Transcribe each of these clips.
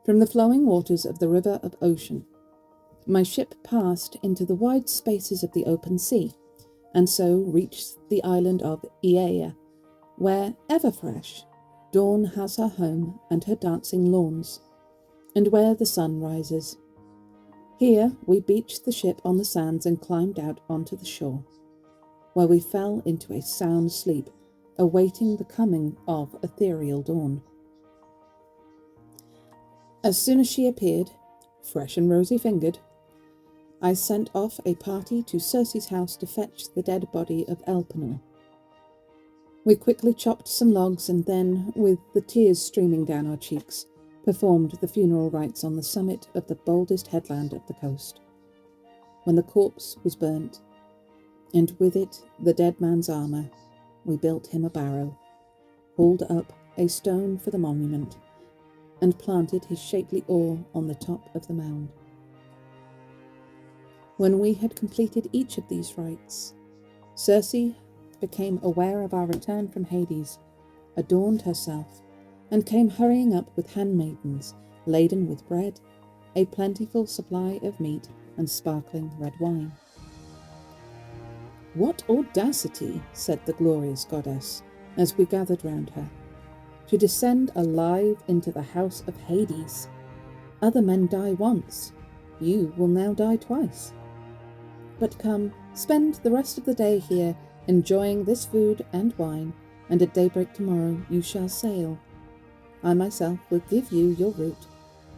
From the flowing waters of the river of ocean, my ship passed into the wide spaces of the open sea, and so reached the island of Iea, where, ever fresh, dawn has her home and her dancing lawns, and where the sun rises. Here we beached the ship on the sands and climbed out onto the shore, where we fell into a sound sleep, awaiting the coming of ethereal dawn. As soon as she appeared, fresh and rosy-fingered, I sent off a party to Circe's house to fetch the dead body of Elpenor. We quickly chopped some logs and then, with the tears streaming down our cheeks, performed the funeral rites on the summit of the boldest headland of the coast. When the corpse was burnt, and with it the dead man's armour, we built him a barrow, hauled up a stone for the monument, and planted his shapely oar on the top of the mound. When we had completed each of these rites, Circe became aware of our return from Hades, adorned herself, and came hurrying up with handmaidens laden with bread, a plentiful supply of meat, and sparkling red wine. "What audacity," said the glorious goddess, as we gathered round her, "to descend alive into the house of Hades. Other men die once, you will now die twice. But come, spend the rest of the day here, enjoying this food and wine, and at daybreak tomorrow you shall sail. I myself will give you your route,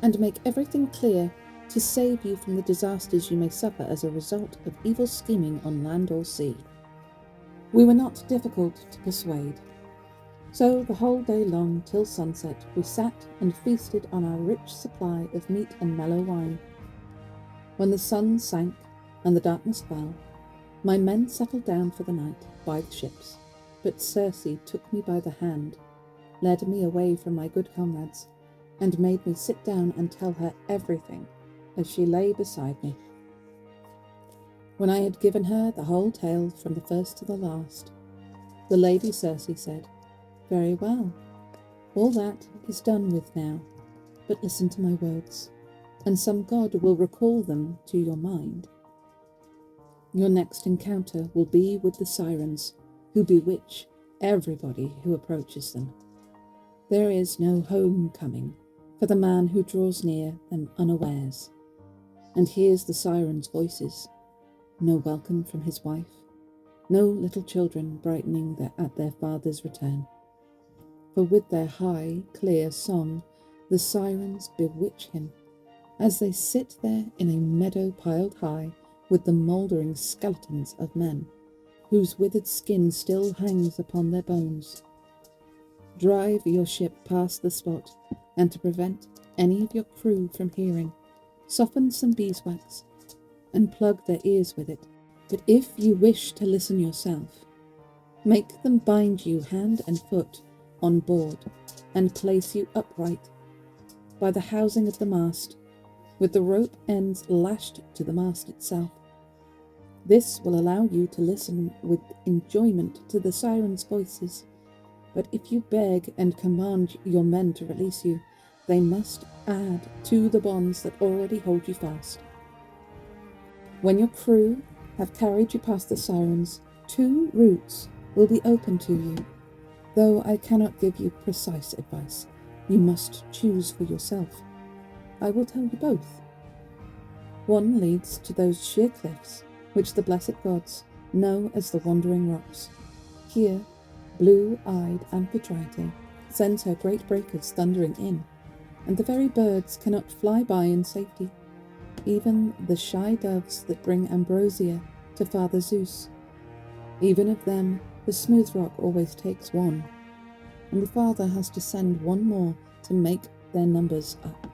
and make everything clear to save you from the disasters you may suffer as a result of evil scheming on land or sea." We were not difficult to persuade. So the whole day long till sunset we sat and feasted on our rich supply of meat and mellow wine. When the sun sank and the darkness fell, my men settled down for the night by the ships, but Circe took me by the hand, led me away from my good comrades, and made me sit down and tell her everything as she lay beside me. When I had given her the whole tale from the first to the last, the Lady Circe said, "Very well, all that is done with now, but listen to my words, and some god will recall them to your mind. Your next encounter will be with the Sirens, who bewitch everybody who approaches them. There is no homecoming for the man who draws near them unawares, and hears the Sirens' voices, no welcome from his wife, no little children brightening at their father's return. For with their high, clear song, the Sirens bewitch him, as they sit there in a meadow piled high with the mouldering skeletons of men, whose withered skin still hangs upon their bones. Drive your ship past the spot, and to prevent any of your crew from hearing, soften some beeswax, and plug their ears with it. But if you wish to listen yourself, make them bind you hand and foot on board, and place you upright by the housing of the mast, with the rope ends lashed to the mast itself. This will allow you to listen with enjoyment to the Sirens' voices, but if you beg and command your men to release you, they must add to the bonds that already hold you fast. When your crew have carried you past the Sirens, 2 routes will be open to you. Though I cannot give you precise advice, you must choose for yourself. I will tell you both. One leads to those sheer cliffs which the blessed gods know as the Wandering Rocks. Here, blue-eyed Amphitrite sends her great breakers thundering in, and the very birds cannot fly by in safety, even the shy doves that bring ambrosia to Father Zeus. Even of them, the smooth rock always takes one, and the Father has to send one more to make their numbers up.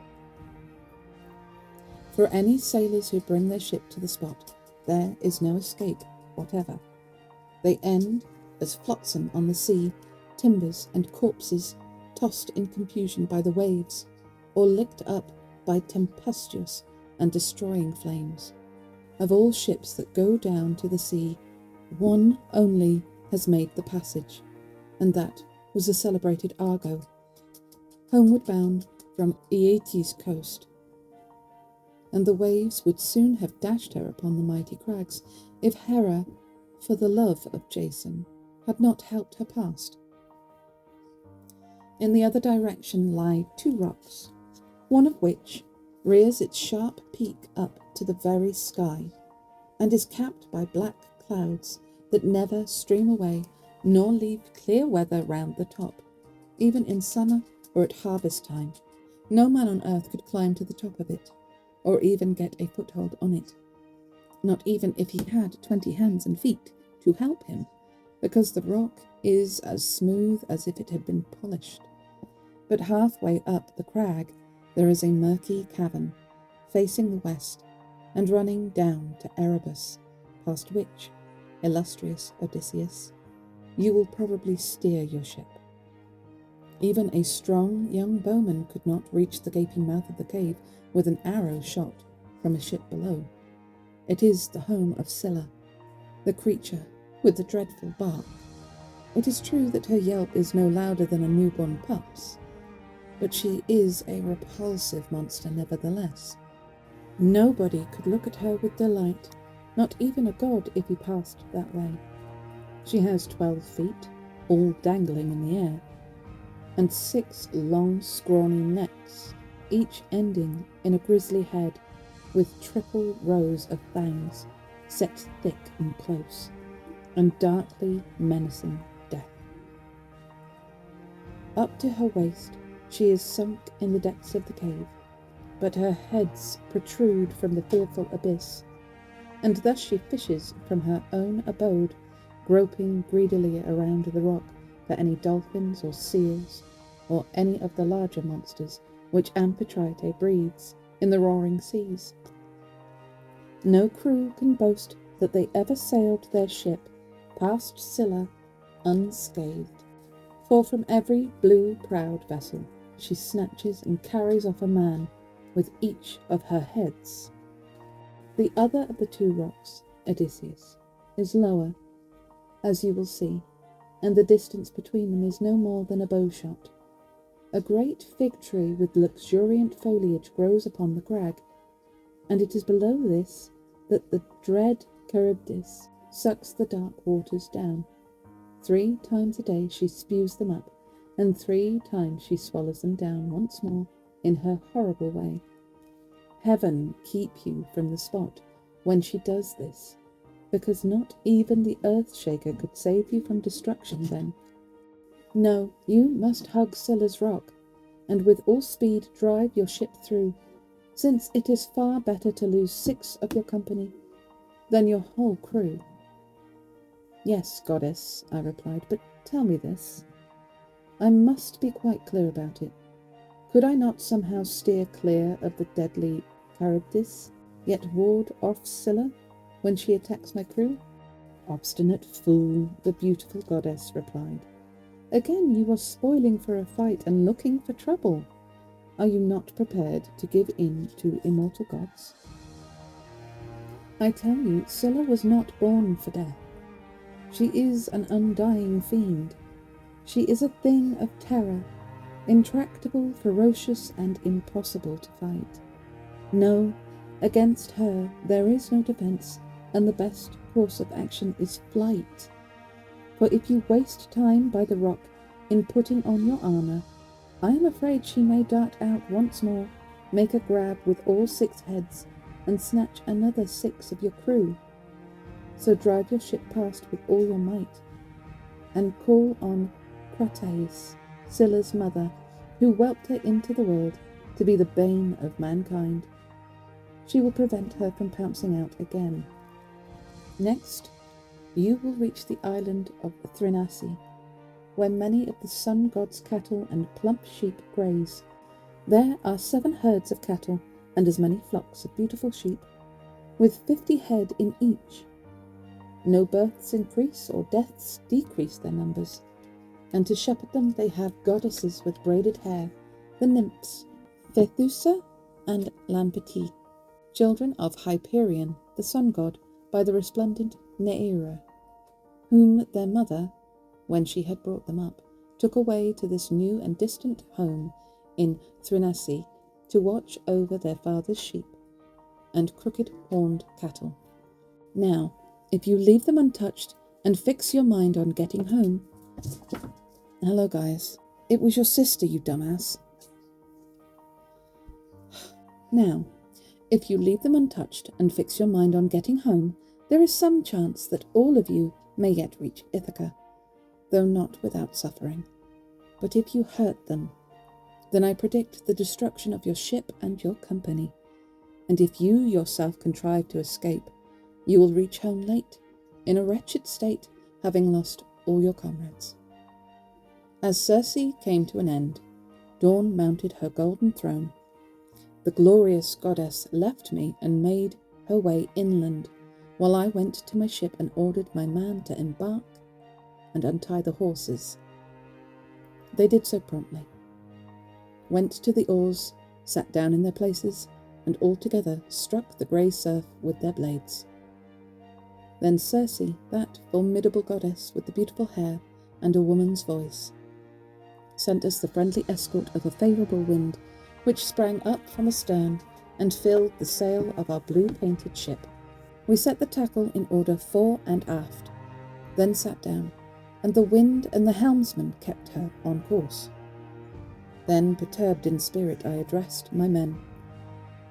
For any sailors who bring their ship to the spot, there is no escape whatever. They end as flotsam on the sea, timbers and corpses tossed in confusion by the waves, or licked up by tempestuous and destroying flames. Of all ships that go down to the sea, one only has made the passage, and that was the celebrated Argo. Homeward bound, from Aeetes' coast, and the waves would soon have dashed her upon the mighty crags if Hera, for the love of Jason, had not helped her past. In the other direction lie 2 rocks, one of which rears its sharp peak up to the very sky, and is capped by black clouds that never stream away nor leave clear weather round the top. Even in summer or at harvest time, no man on earth could climb to the top of it, or even get a foothold on it, not even if he had 20 hands and feet to help him, because the rock is as smooth as if it had been polished. But halfway up the crag there is a murky cavern, facing the west, and running down to Erebus, past which, illustrious Odysseus, you will probably steer your ship. Even a strong young bowman could not reach the gaping mouth of the cave with an arrow shot from a ship below. It is the home of Scylla, the creature with the dreadful bark. It is true that her yelp is no louder than a newborn pup's, but she is a repulsive monster nevertheless. Nobody could look at her with delight, not even a god if he passed that way. She has 12 feet, all dangling in the air, and 6 long scrawny necks, each ending in a grisly head with triple rows of fangs set thick and close, and darkly menacing death. Up to her waist she is sunk in the depths of the cave, but her heads protrude from the fearful abyss, and thus she fishes from her own abode, groping greedily around the rock for any dolphins or seals, or any of the larger monsters which Amphitrite breeds in the roaring seas. No crew can boast that they ever sailed their ship past Scylla unscathed, for from every blue-prowed vessel she snatches and carries off a man with each of her heads. The other of the 2 rocks, Odysseus, is lower, as you will see, and the distance between them is no more than a bowshot. A great fig tree with luxuriant foliage grows upon the crag, and it is below this that the dread Charybdis sucks the dark waters down. 3 times a day she spews them up, and 3 times she swallows them down once more in her horrible way. Heaven keep you from the spot when she does this, because not even the Earthshaker could save you from destruction then. No, you must hug Scylla's rock, and with all speed drive your ship through, since it is far better to lose 6 of your company than your whole crew. Yes, goddess, I replied, but tell me this. I must be quite clear about it. Could I not somehow steer clear of the deadly Charybdis, yet ward off Scylla when she attacks my crew? Obstinate fool, the beautiful goddess replied. Again you are spoiling for a fight and looking for trouble. Are you not prepared to give in to immortal gods? I tell you, Scylla was not born for death. She is an undying fiend. She is a thing of terror, intractable, ferocious, and impossible to fight. No, against her there is no defence, and the best course of action is flight. For if you waste time by the rock in putting on your armour, I am afraid she may dart out once more, make a grab with all 6 heads, and snatch another 6 of your crew. So drive your ship past with all your might, and call on Crates, Scylla's mother, who whelped her into the world to be the bane of mankind. She will prevent her from pouncing out again. Next, you will reach the island of Thrinace, where many of the sun god's cattle and plump sheep graze. There are 7 herds of cattle and as many flocks of beautiful sheep, with 50 head in each. No births increase or deaths decrease their numbers, and to shepherd them they have goddesses with braided hair, the nymphs Phaethusa and Lampetie, children of Hyperion, the sun god, by the resplendent Narrator, whom their mother, when she had brought them up, took away to this new and distant home in Thrinace to watch over their father's sheep and crooked-horned cattle. Now, if you leave them untouched and fix your mind on getting home... Hello, guys. It was your sister, you dumbass. Now, if you leave them untouched and fix your mind on getting home, there is some chance that all of you may yet reach Ithaca, though not without suffering. But if you hurt them, then I predict the destruction of your ship and your company. And if you yourself contrive to escape, you will reach home late, in a wretched state, having lost all your comrades. As Circe came to an end, Dawn mounted her golden throne. The glorious goddess left me and made her way inland, while I went to my ship and ordered my man to embark and untie the horses. They did so promptly, went to the oars, sat down in their places, and all together struck the grey surf with their blades. Then Circe, that formidable goddess with the beautiful hair and a woman's voice, sent us the friendly escort of a favourable wind, which sprang up from astern and filled the sail of our blue-painted ship. We set the tackle in order fore and aft, then sat down, and the wind and the helmsman kept her on course. Then, perturbed in spirit, I addressed my men.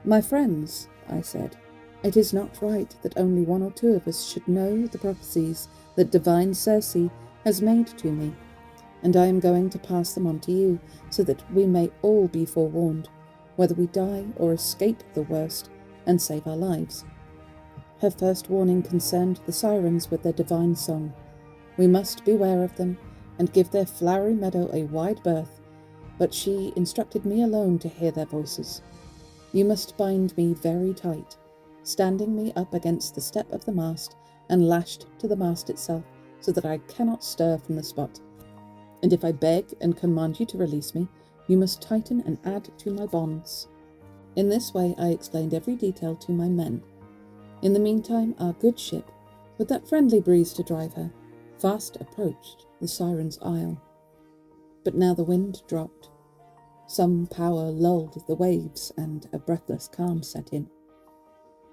"My friends," I said, "it is not right that only one or two of us should know the prophecies that divine Circe has made to me, and I am going to pass them on to you, so that we may all be forewarned, whether we die or escape the worst and save our lives." Her first warning concerned the Sirens with their divine song. We must beware of them, and give their flowery meadow a wide berth, but she instructed me alone to hear their voices. "You must bind me very tight, standing me up against the step of the mast and lashed to the mast itself, so that I cannot stir from the spot. And if I beg and command you to release me, you must tighten and add to my bonds." In this way I explained every detail to my men. In the meantime, our good ship, with that friendly breeze to drive her, fast approached the Sirens' Isle. But now the wind dropped. Some power lulled the waves, and a breathless calm set in.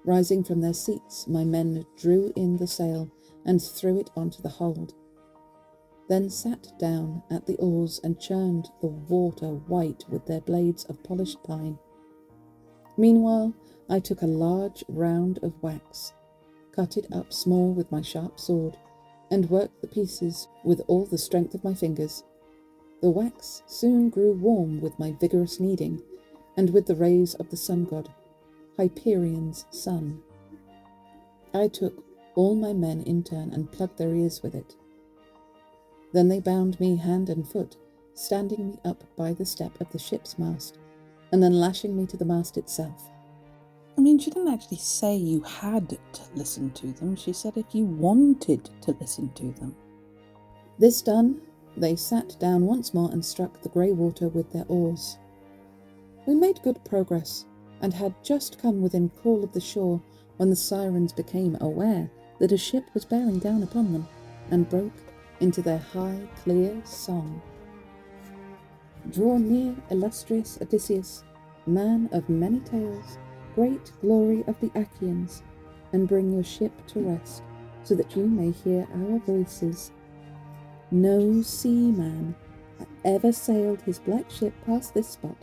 Rising from their seats, my men drew in the sail and threw it onto the hold, then sat down at the oars and churned the water white with their blades of polished pine. Meanwhile, I took a large round of wax, cut it up small with my sharp sword, and worked the pieces with all the strength of my fingers. The wax soon grew warm with my vigorous kneading, and with the rays of the sun god, Hyperion's son. I took all my men in turn and plugged their ears with it. Then they bound me hand and foot, standing me up by the step of the ship's mast, and then lashing me to the mast itself. I mean, she didn't actually say you had to listen to them. She said if you wanted to listen to them. This done, they sat down once more and struck the grey water with their oars. We made good progress, and had just come within call of the shore when the Sirens became aware that a ship was bearing down upon them, and broke into their high, clear song. "Draw near, illustrious Odysseus, man of many tales, great glory of the Achaeans, and bring your ship to rest, so that you may hear our voices. No seaman ever sailed his black ship past this spot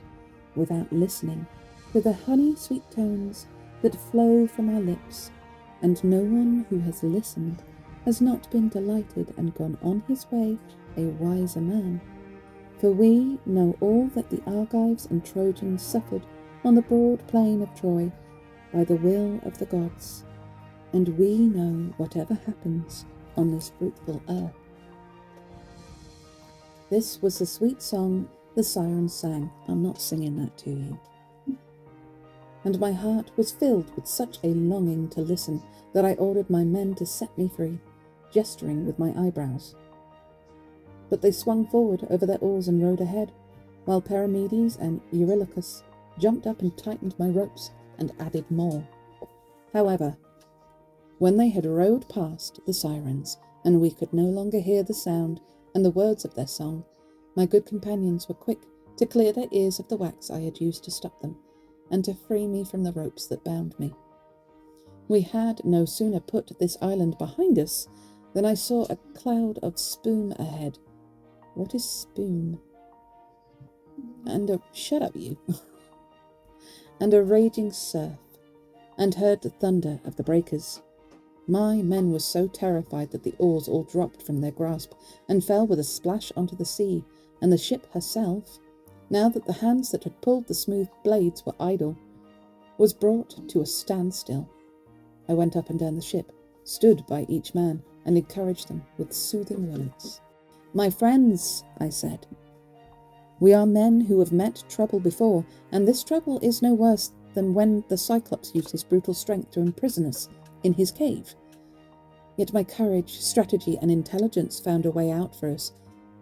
without listening to the honey-sweet tones that flow from our lips, and no one who has listened has not been delighted and gone on his way a wiser man. For we know all that the Argives and Trojans suffered on the broad plain of Troy by the will of the gods, and we know whatever happens on this fruitful earth." This was the sweet song the Sirens sang. I'm not singing that to you. And my heart was filled with such a longing to listen that I ordered my men to set me free, gesturing with my eyebrows. But they swung forward over their oars and rowed ahead, while Perimedes and Eurylochus jumped up and tightened my ropes and added more. However, when they had rowed past the Sirens, and we could no longer hear the sound and the words of their song, my good companions were quick to clear their ears of the wax I had used to stop them, and to free me from the ropes that bound me. We had no sooner put this island behind us than I saw a cloud of spume ahead. What is spume? Shut up, you. And a raging surf, and heard the thunder of the breakers. My men were so terrified that the oars all dropped from their grasp and fell with a splash onto the sea, and the ship herself, now that the hands that had pulled the smooth blades were idle, was brought to a standstill. I went up and down the ship, stood by each man, and encouraged them with soothing words. "My friends," I said, "we are men who have met trouble before, and this trouble is no worse than when the Cyclops used his brutal strength to imprison us in his cave. Yet my courage, strategy, and intelligence found a way out for us,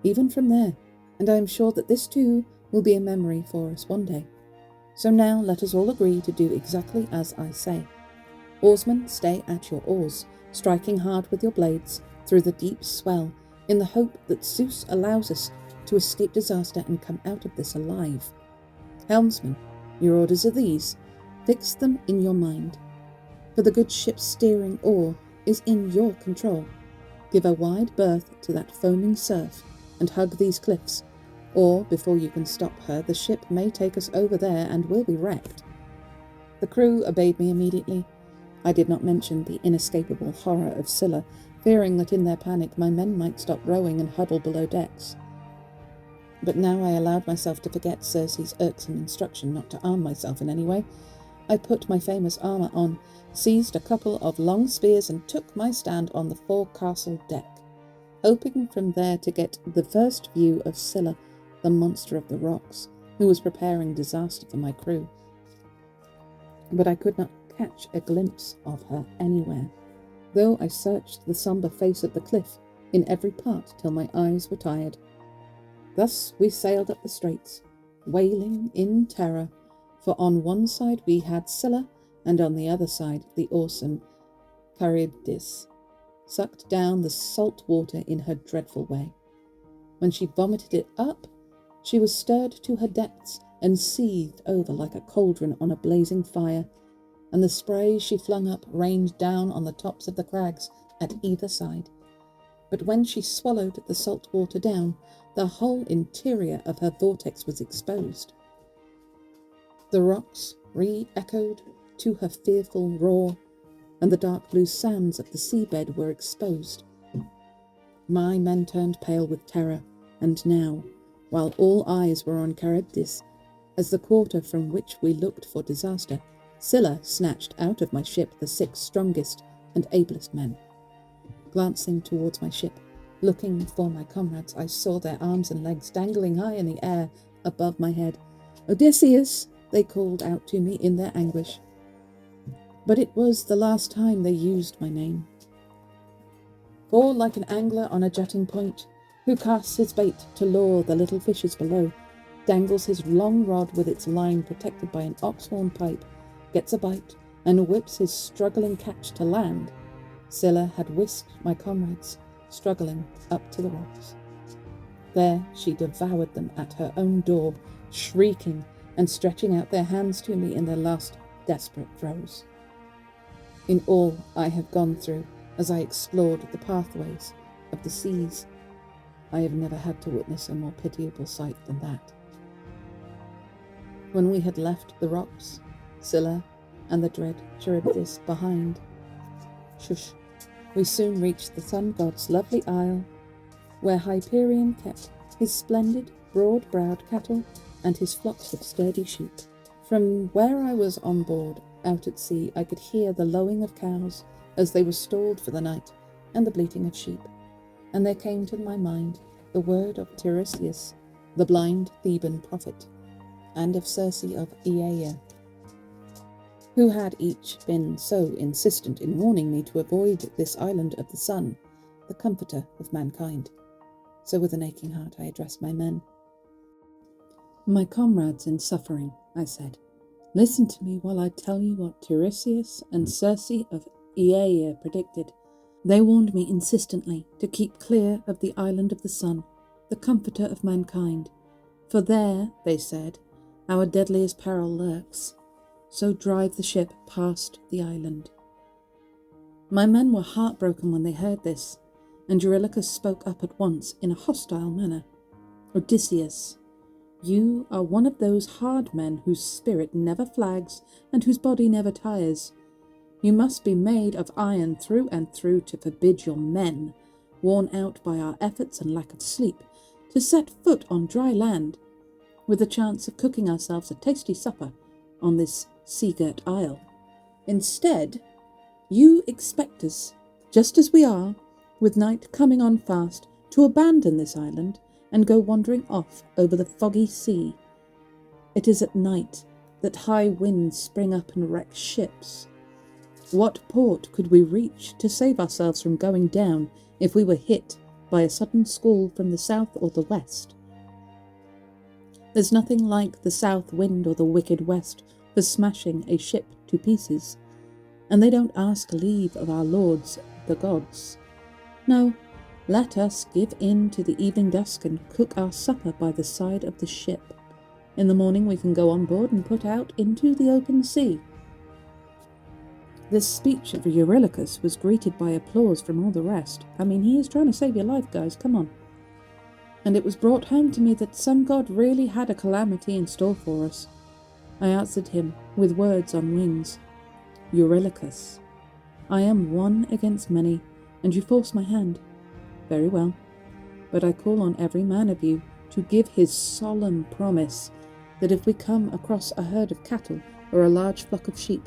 even from there, and I am sure that this too will be a memory for us one day. So now let us all agree to do exactly as I say. Oarsmen, stay at your oars, striking hard with your blades through the deep swell, in the hope that Zeus allows us to escape disaster and come out of this alive. Helmsman, your orders are these. Fix them in your mind. For the good ship's steering oar is in your control. Give a wide berth to that foaming surf, and hug these cliffs, or before you can stop her, the ship may take us over there and we'll be wrecked." The crew obeyed me immediately. I did not mention the inescapable horror of Scylla, fearing that in their panic my men might stop rowing and huddle below decks. But now I allowed myself to forget Circe's irksome instruction not to arm myself in any way. I put my famous armour on, seized a couple of long spears, and took my stand on the forecastle deck, hoping from there to get the first view of Scylla, the monster of the rocks, who was preparing disaster for my crew. But I could not catch a glimpse of her anywhere, though I searched the sombre face of the cliff in every part till my eyes were tired. Thus we sailed up the straits, wailing in terror, for on one side we had Scylla, and on the other side the awesome Charybdis, sucked down the salt water in her dreadful way. When she vomited it up, she was stirred to her depths and seethed over like a cauldron on a blazing fire, and the spray she flung up rained down on the tops of the crags at either side. But when she swallowed the salt water down, the whole interior of her vortex was exposed. The rocks re-echoed to her fearful roar, and the dark blue sands of the seabed were exposed. My men turned pale with terror, and now, while all eyes were on Charybdis, as the quarter from which we looked for disaster, Scylla snatched out of my ship the 6 strongest and ablest men. Glancing towards my ship, looking for my comrades, I saw their arms and legs dangling high in the air above my head. "Odysseus!" they called out to me in their anguish. But it was the last time they used my name. For like an angler on a jutting point, who casts his bait to lure the little fishes below, dangles his long rod with its line protected by an ox-horn pipe, gets a bite, and whips his struggling catch to land, Scylla had whisked my comrades, struggling up to the rocks. There she devoured them at her own door, shrieking and stretching out their hands to me in their last desperate throes. In all I have gone through as I explored the pathways of the seas, I have never had to witness a more pitiable sight than that. When we had left the rocks, Scylla and the dread Charybdis behind, we soon reached the sun god's lovely isle, where Hyperion kept his splendid, broad-browed cattle and his flocks of sturdy sheep. From where I was on board, out at sea, I could hear the lowing of cows as they were stalled for the night, and the bleating of sheep. And there came to my mind the word of Tiresias, the blind Theban prophet, and of Circe of Aeaea, who had each been so insistent in warning me to avoid this island of the sun, the comforter of mankind. So with an aching heart I addressed my men. "My comrades in suffering," I said, "listen to me while I tell you what Tiresias and Circe of Aeaea predicted. They warned me insistently to keep clear of the island of the sun, the comforter of mankind, For there, they said, our deadliest peril lurks, so drive the ship past the island. My men were heartbroken when they heard this, and Eurylochus spoke up at once in a hostile manner. Odysseus, you are one of those hard men whose spirit never flags and whose body never tires. You must be made of iron through and through to forbid your men, worn out by our efforts and lack of sleep, to set foot on dry land, with the chance of cooking ourselves a tasty supper on this sea-girt isle. Instead, you expect us, just as we are, with night coming on fast, to abandon this island and go wandering off over the foggy sea. It is at night that high winds spring up and wreck ships. What port could we reach to save ourselves from going down if we were hit by a sudden squall from the south or the west? There's nothing like the south wind or the wicked west for smashing a ship to pieces, and they don't ask leave of our lords, the gods. No, let us give in to the evening dusk and cook our supper by the side of the ship. In the morning we can go on board and put out into the open sea. This speech of Eurylochus was greeted by applause from all the rest. I mean, he is trying to save your life, guys, come on. And it was brought home to me that some god really had a calamity in store for us. I answered him with words on wings. Eurylochus, I am one against many, and you force my hand. Very well, but I call on every man of you to give his solemn promise that if we come across a herd of cattle or a large flock of sheep,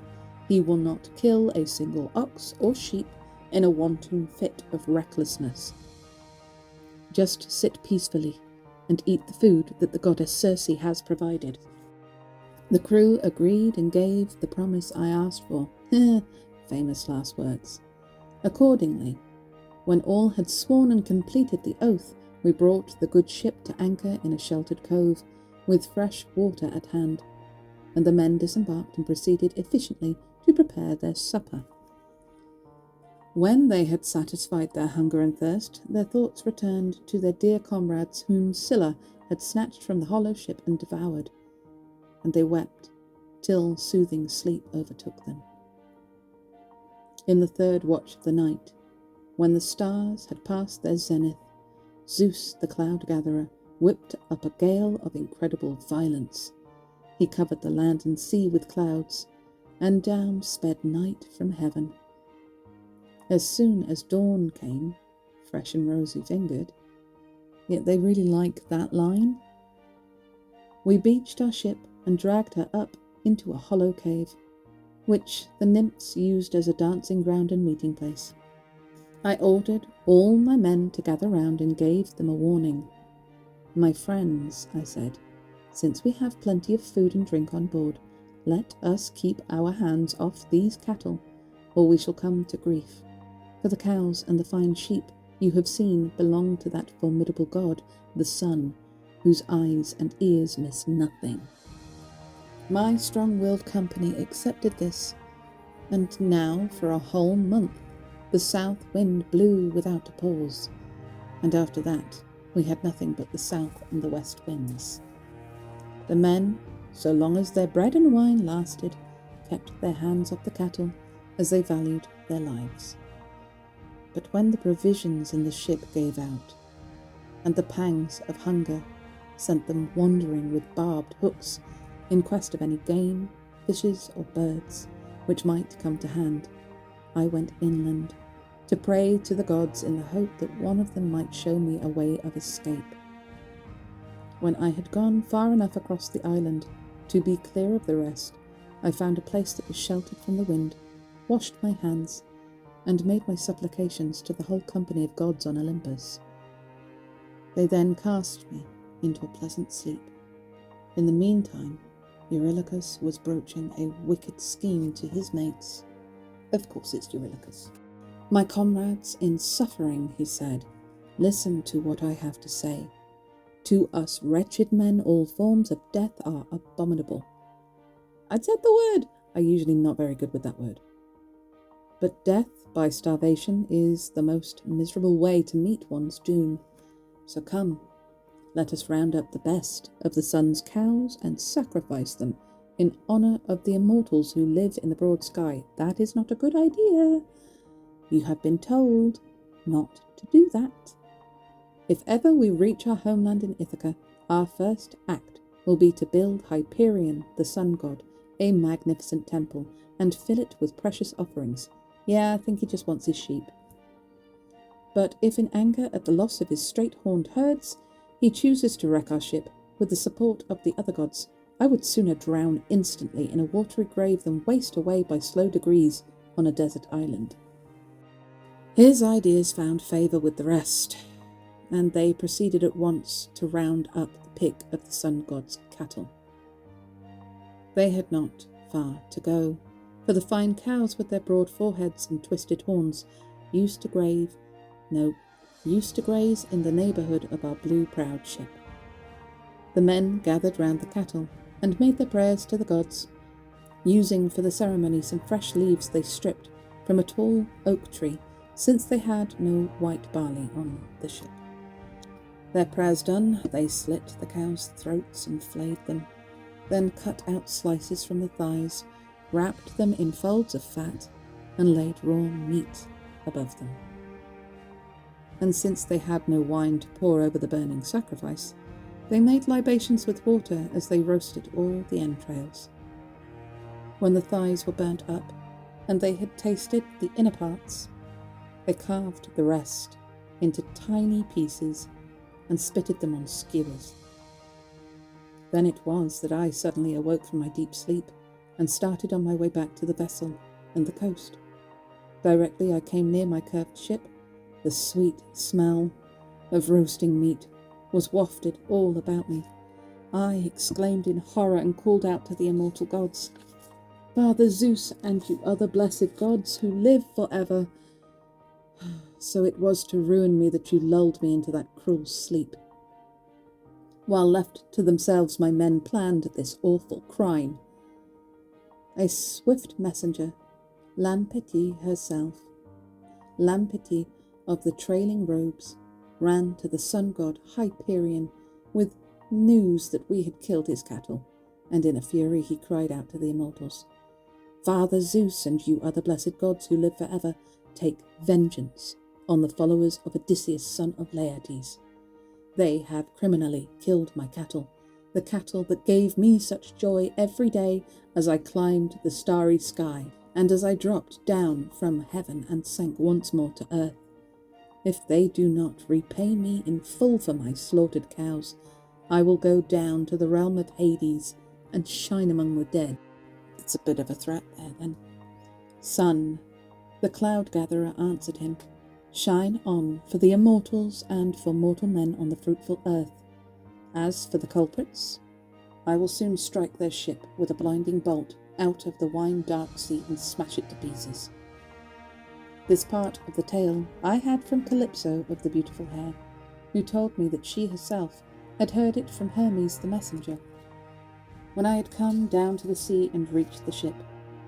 he will not kill a single ox or sheep in a wanton fit of recklessness. Just sit peacefully and eat the food that the goddess Circe has provided. The crew agreed and gave the promise I asked for. Famous last words. Accordingly, when all had sworn and completed the oath, we brought the good ship to anchor in a sheltered cove, with fresh water at hand, and the men disembarked and proceeded efficiently to prepare their supper. When they had satisfied their hunger and thirst, their thoughts returned to their dear comrades whom Scylla had snatched from the hollow ship and devoured, and they wept till soothing sleep overtook them. In the third watch of the night, when the stars had passed their zenith, Zeus, the cloud-gatherer, whipped up a gale of incredible violence. He covered the land and sea with clouds, and down sped night from heaven. As soon as dawn came, fresh and rosy-fingered, yet they really like that line, we beached our ship and dragged her up into a hollow cave, which the nymphs used as a dancing ground and meeting place. I ordered all my men to gather round and gave them a warning. My friends, I said, since we have plenty of food and drink on board, let us keep our hands off these cattle, or we shall come to grief. For the cows and the fine sheep you have seen belong to that formidable god, the sun, whose eyes and ears miss nothing. My strong-willed company accepted this, and now for a whole month the south wind blew without a pause, and after that we had nothing but the south and the west winds. The men, so long as their bread and wine lasted, kept their hands off the cattle as they valued their lives. But when the provisions in the ship gave out, and the pangs of hunger sent them wandering with barbed hooks in quest of any game, fishes or birds which might come to hand, I went inland to pray to the gods in the hope that one of them might show me a way of escape. When I had gone far enough across the island to be clear of the rest, I found a place that was sheltered from the wind, washed my hands, and made my supplications to the whole company of gods on Olympus. They then cast me into a pleasant sleep. In the meantime, Eurylochus was broaching a wicked scheme to his mates. Of course it's Eurylochus. My comrades in suffering, he said, listen to what I have to say. To us wretched men all forms of death are abominable. I'd said the word. I'm usually not very good with that word. But death by starvation is the most miserable way to meet one's doom. So come, Let us round up the best of the sun's cows and sacrifice them in honour of the immortals who live in the broad sky. That is not a good idea. You have been told not to do that. If ever we reach our homeland in Ithaca, our first act will be to build Hyperion, the sun god, a magnificent temple, and fill it with precious offerings. Yeah, I think he just wants his sheep. But if in anger at the loss of his straight-horned herds, he chooses to wreck our ship with the support of the other gods, I would sooner drown instantly in a watery grave than waste away by slow degrees on a desert island. His ideas found favour with the rest, and they proceeded at once to round up the pick of the sun god's cattle. They had not far to go, for the fine cows with their broad foreheads and twisted horns used to graze in the neighbourhood of our blue-prowed ship. The men gathered round the cattle and made their prayers to the gods, using for the ceremony some fresh leaves they stripped from a tall oak tree, since they had no white barley on the ship. Their prayers done, they slit the cows' throats and flayed them, then cut out slices from the thighs, wrapped them in folds of fat, and laid raw meat above them. And since they had no wine to pour over the burning sacrifice, they made libations with water as they roasted all the entrails. When the thighs were burnt up, and they had tasted the inner parts, they carved the rest into tiny pieces and spitted them on skewers. Then it was that I suddenly awoke from my deep sleep and started on my way back to the vessel and the coast. Directly I came near my curved ship, the sweet smell of roasting meat was wafted all about me. I exclaimed in horror and called out to the immortal gods, "Father Zeus and you other blessed gods who live forever, so it was to ruin me that you lulled me into that cruel sleep." While left to themselves, my men planned this awful crime. A swift messenger, Lampetie herself, Lampetie of the trailing robes, ran to the sun god Hyperion with news that we had killed his cattle, and in a fury he cried out to the immortals, "Father Zeus and you other blessed gods who live forever, take vengeance on the followers of Odysseus, son of Laertes. They have criminally killed my cattle, the cattle that gave me such joy every day as I climbed the starry sky, and as I dropped down from heaven and sank once more to earth. If they do not repay me in full for my slaughtered cows, I will go down to the realm of Hades and shine among the dead." It's a bit of a threat there, then. "Sun," the cloud-gatherer answered him, "shine on for the immortals and for mortal men on the fruitful earth. As for the culprits, I will soon strike their ship with a blinding bolt out of the wine-dark sea and smash it to pieces." This part of the tale I had from Calypso of the beautiful hair, who told me that she herself had heard it from Hermes the messenger. When I had come down to the sea and reached the ship,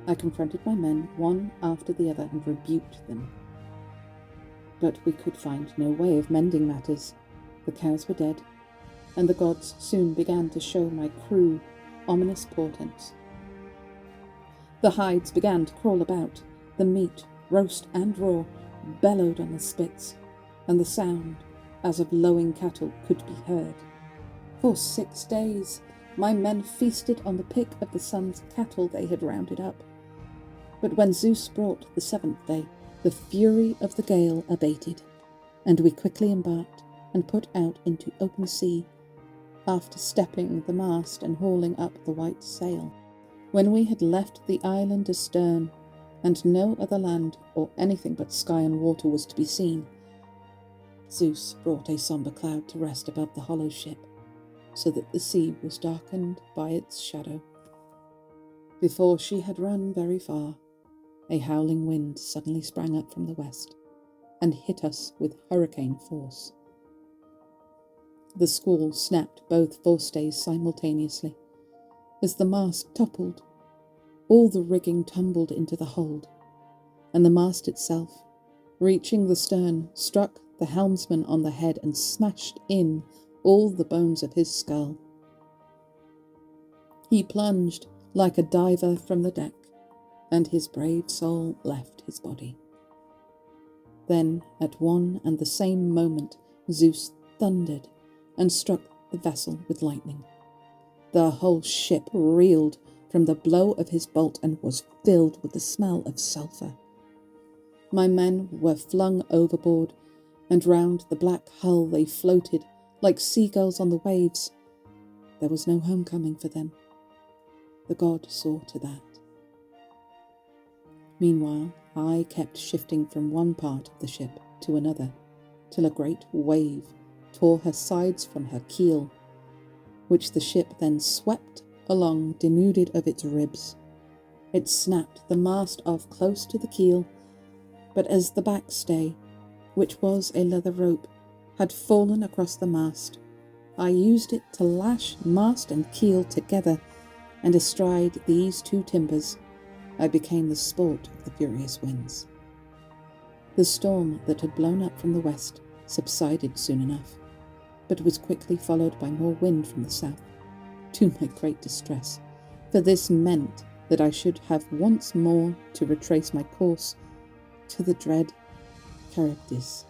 I confronted my men one after the other and rebuked them. But we could find no way of mending matters. The cows were dead, and the gods soon began to show my crew ominous portents. The hides began to crawl about, the meat, roast and raw, bellowed on the spits, and the sound, as of lowing cattle, could be heard. For 6 days my men feasted on the pick of the sun's cattle they had rounded up. But when Zeus brought the 7th day, the fury of the gale abated, and we quickly embarked and put out into open sea, after stepping the mast and hauling up the white sail. When we had left the island astern, and no other land or anything but sky and water was to be seen, Zeus brought a sombre cloud to rest above the hollow ship, so that the sea was darkened by its shadow. Before she had run very far, a howling wind suddenly sprang up from the west and hit us with hurricane force. The squall snapped both forestays simultaneously. As the mast toppled, all the rigging tumbled into the hold, and the mast itself, reaching the stern, struck the helmsman on the head and smashed in all the bones of his skull. He plunged like a diver from the deck, and his brave soul left his body. Then, at one and the same moment, Zeus thundered and struck the vessel with lightning. The whole ship reeled from the blow of his bolt and was filled with the smell of sulphur. My men were flung overboard, and round the black hull they floated like seagulls on the waves. There was no homecoming for them. The god saw to that. Meanwhile, I kept shifting from one part of the ship to another, till a great wave tore her sides from her keel, which the ship then swept along denuded of its ribs. It snapped the mast off close to the keel, but as the backstay, which was a leather rope, had fallen across the mast, I used it to lash mast and keel together, and astride these two timbers, I became the sport of the furious winds. The storm that had blown up from the west subsided soon enough, but was quickly followed by more wind from the south, to my great distress, for this meant that I should have once more to retrace my course to the dread Charybdis.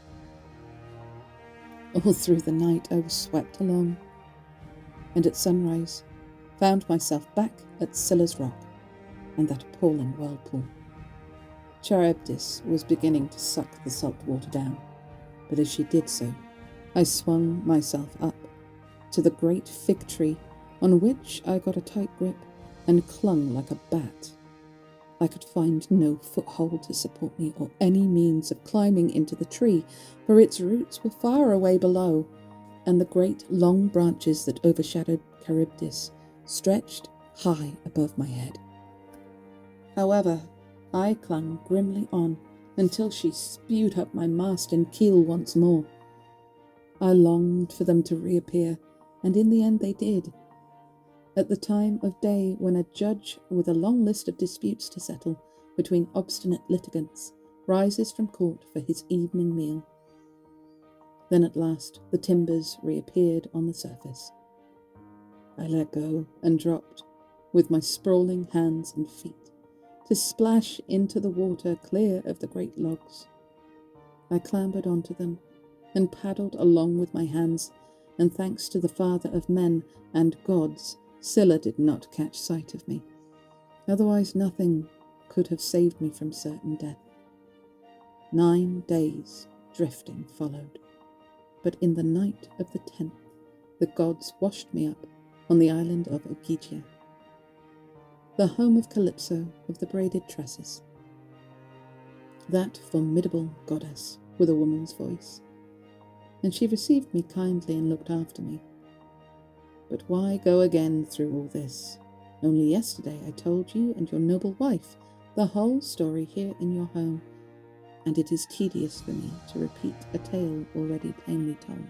All through the night I was swept along, and at sunrise found myself back at Scylla's rock and that appalling whirlpool. Charybdis was beginning to suck the salt water down, but as she did so, I swung myself up to the great fig tree, on which I got a tight grip and clung like a bat. I could find no foothold to support me or any means of climbing into the tree, for its roots were far away below, and the great long branches that overshadowed Charybdis stretched high above my head. However, I clung grimly on until she spewed up my mast and keel once more. I longed for them to reappear, and in the end they did. At the time of day when a judge with a long list of disputes to settle between obstinate litigants rises from court for his evening meal. Then at last the timbers reappeared on the surface. I let go and dropped, with my sprawling hands and feet, to splash into the water clear of the great logs. I clambered onto them and paddled along with my hands, and thanks to the father of men and gods, Scylla did not catch sight of me. Otherwise nothing could have saved me from certain death. 9 days drifting followed, but in the night of the 10th, the gods washed me up on the island of Ogygia, the home of Calypso of the braided tresses, that formidable goddess with a woman's voice, and she received me kindly and looked after me. But why go again through all this? Only yesterday I told you and your noble wife the whole story here in your home, and it is tedious for me to repeat a tale already plainly told.